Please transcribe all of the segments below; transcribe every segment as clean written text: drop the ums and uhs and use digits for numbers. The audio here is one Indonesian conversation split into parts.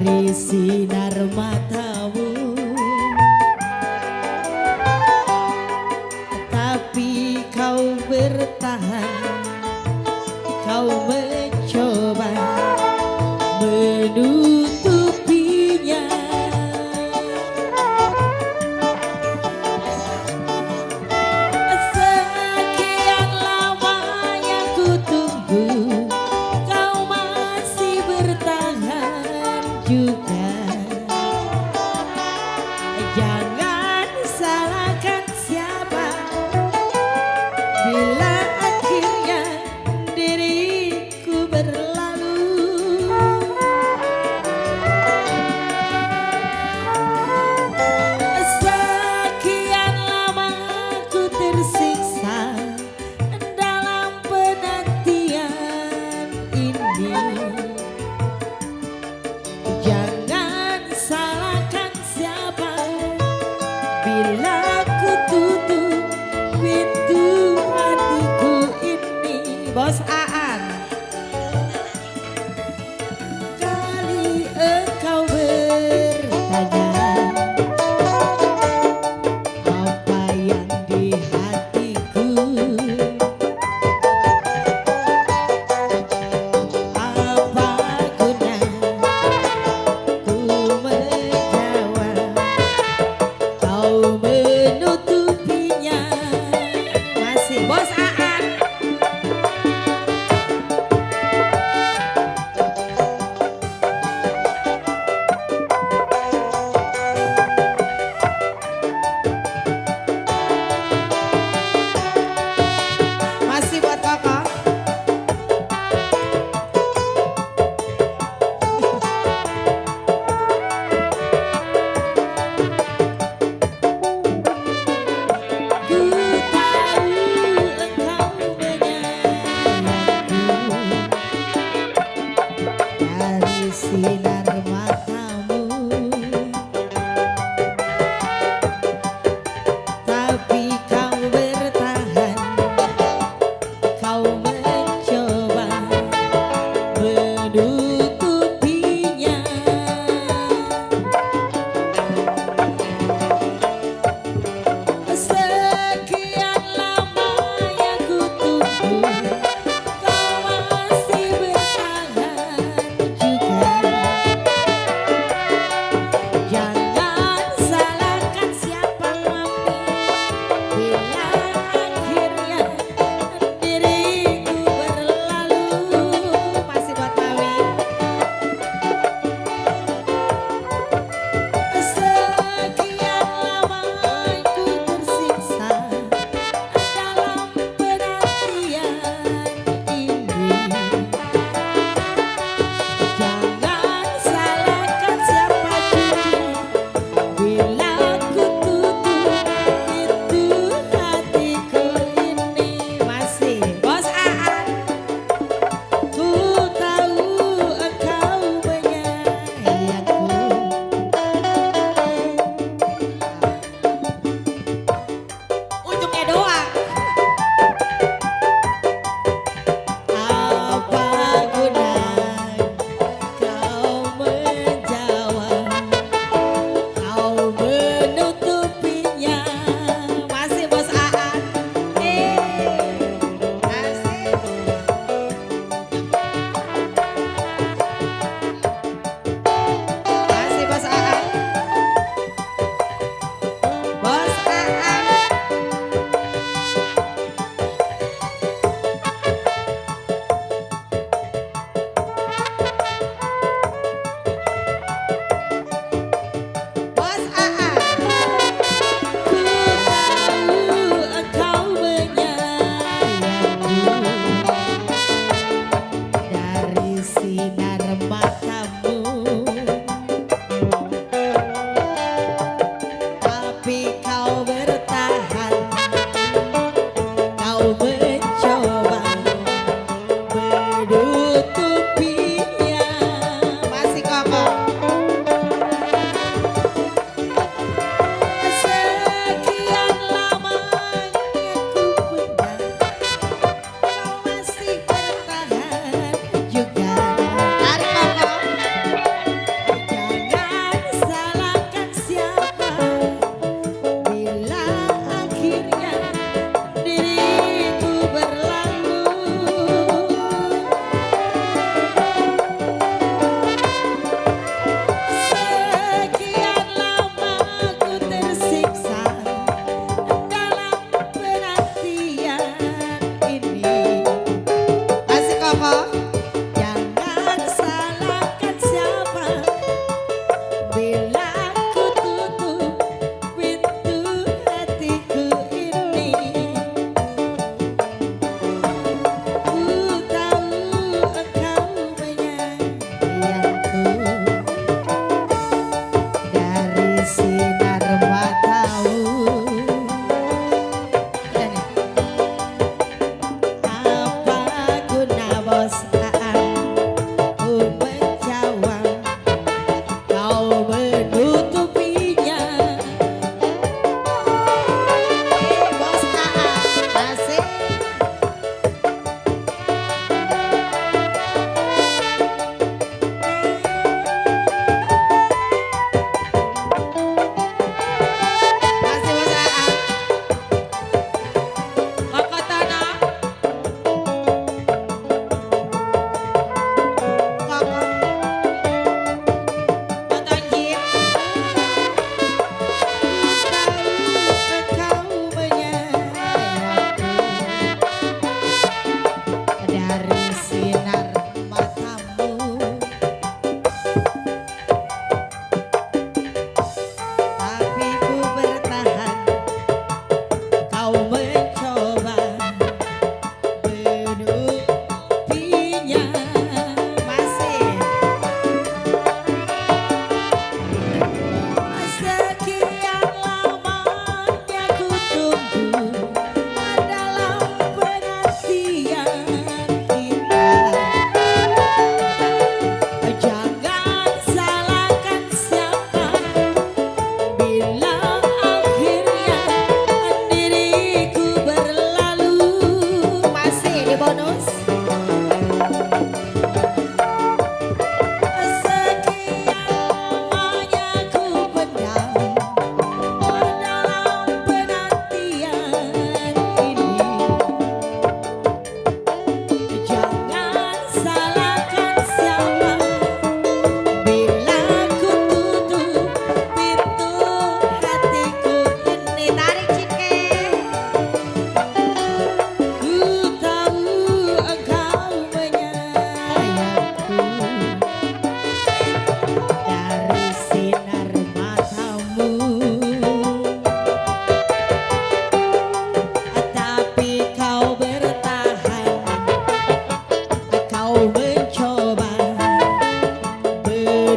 dari sinar matamu, tapi kau bertahan, kau mencoba menutupinya. Sekian lamanya ku tunggu, kau masih bertahan juga. Jangan salahkan siapa bila akhirnya diriku berlalu. Sekian lama ku tersiksa dalam penantian ini. Jangan salahkan siapa bila ku tutup pintu hatiku ini. Bos Aan, kali engkau bertanya apa yang di hatiku, apa guna ku menjawab, kau menutupinya. Masih Bos Aan. Masih buat kakak. Ku tahu engkau menyayangiku, dari sinar matamu, tapi kau bertahan, kau mencoba menutupinya. Sekian lamanya ku tunggu, kau masih bertahan juga.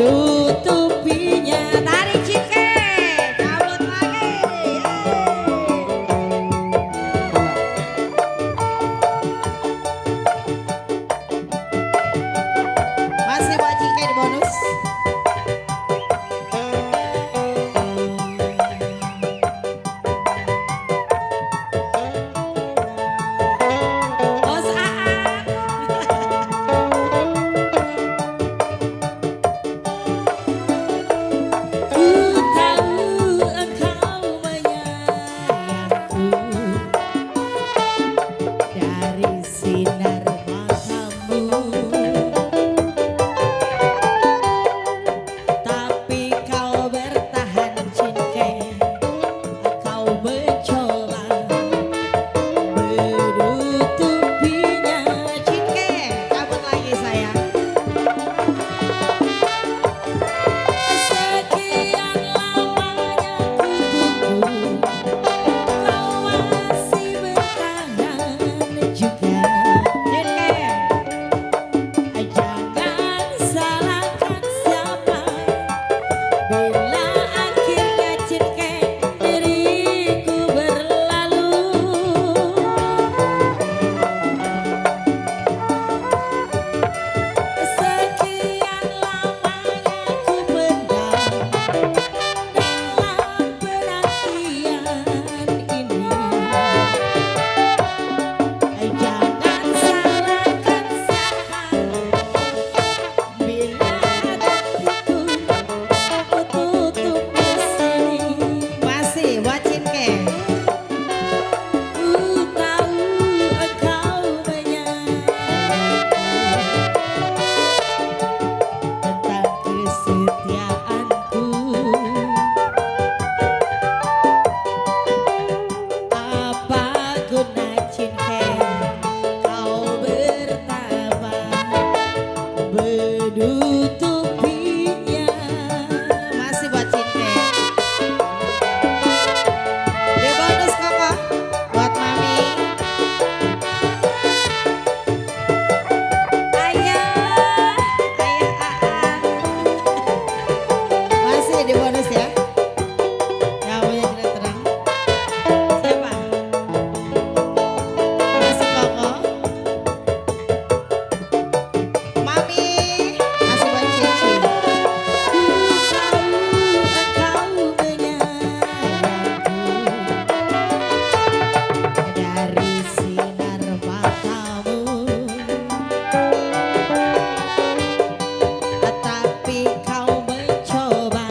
menutupinya. Tarik Cike, cabut lagi. Masih buat Cike di bonus. Bos Aan. Ku tahu engkau menyayangku dari sinar matamu, tapi kau bertahan Cinke, kau mencoba menutupinya. Cinke, cabut lagi sayang. Sekian lamanya ku tunggu, kau masih bertahan juga. Cinke, jangan salahkan siapa, bila akhirnya Cinke diriku berlalu. Sekian lamanya ku pendam dalam penantian ini. Jangan salahkan siapa, bila hatiku tertutup di sini. Masih buat Cinke. Ku tahu engkau menyayangku tentang kesetiaanku. Apa guna Cinke kau bertahan menutupinya. Masih buat Cinke. Di bonus Koko buat Mami. Ayah Aan. Masih di bonus ya. Yang punya cerita terang. Siapa? Masih Koko. Mami. Masih buat Cici. Ku tahu engkau menyayangku dari sinar matamu, tapi kau mencoba,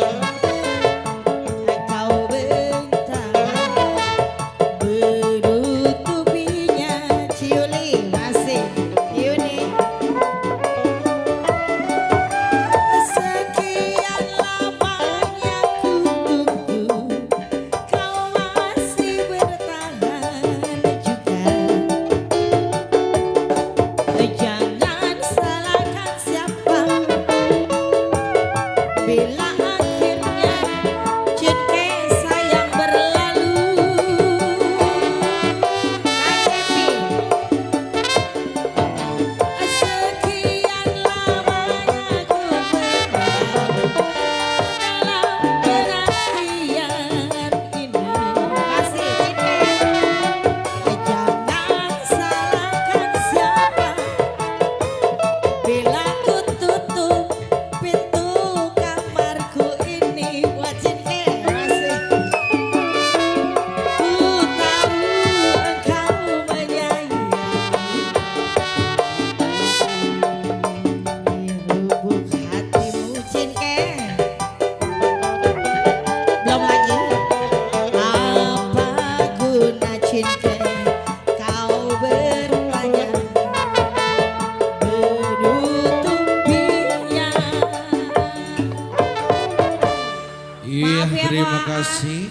kau bertahan menutupinya. Ciuli masih Yuni. Sekian lamanya ku tunggu, kau masih bertahan juga. Jangan salahkan siapa, bila akhirnya Cinke sayang berlalu. Sekian lamanya ku pendam dalam penantian ini. Masih Cinke. Jangan salahkan siapa, bila ku tutup pintu kamarku ini. Buat Cinke. Masih. Ku tahu engkau menyayangi di lubuk hatimu Cinke. Belum lagi. Apa guna Cinke kau bertanya menutupinya. Iya, Maaf ya, terima Pak. kasih.